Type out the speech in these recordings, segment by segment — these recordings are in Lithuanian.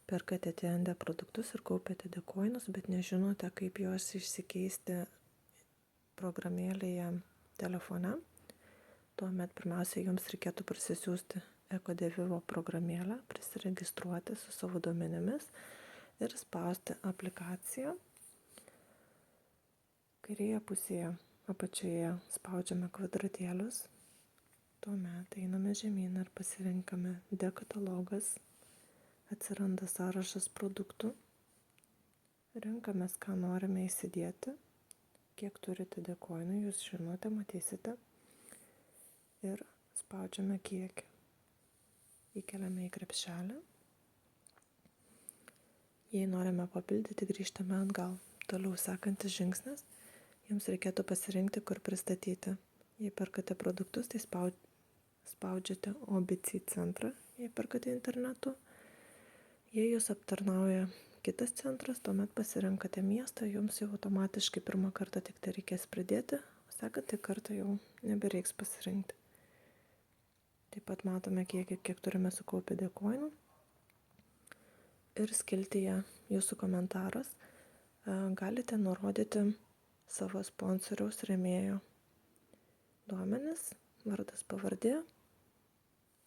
perkate TND produktus ir kaupiate dėkoinus, bet nežinote, kaip juos išsikeisti programėlėje telefone, tuomet pirmiausia jums reikėtų parsisiųsti EkoDevivo programėlę, prisiregistruoti su savo duomenimis ir spausti aplikaciją. Kairėje pusėje apačioje spaudžiame kvadratėlius, tuomet einame žemyn ir pasirinkame dekatalogas, atsiranda sąrašas produktų, renkamės, ką norime įsidėti, kiek turite dėkoinų, jūs žinote, matysite, ir spaudžiame kiekį. Įkeliame į krepšelį. Jei norime papildyti, grįžtame atgal. Toliau sekantis žingsnis, jums reikėtų pasirinkti, kur pristatyti. Jei perkate produktus, tai spaudžiate OBC centrą, jei perkate internetu. Jei jūs aptarnauja kitas centras, tuomet pasirenkate miestą, jums jau automatiškai pirmą kartą tik tai reikės pridėti, o sekantį kartą jau nebereiks pasirinkti. Taip pat matome, kiek turime sukaupę dėkoinų. Ir skiltyje jūsų komentaras galite nurodyti savo sponsoriaus rėmėjo duomenis, vardas, pavardė,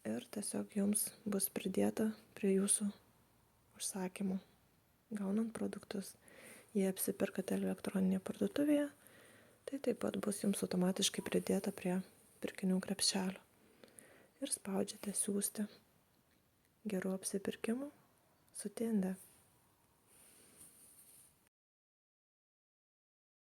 ir tiesiog jums bus pridėta prie jūsų užsakymų, gaunant produktus. Jei apsiperkate elektroninėje parduotuvėje, tai taip pat bus jums automatiškai pridėta prie pirkinių krepšelio. Ir spaudžiate siųsti. Gerų apsipirkimų su TND.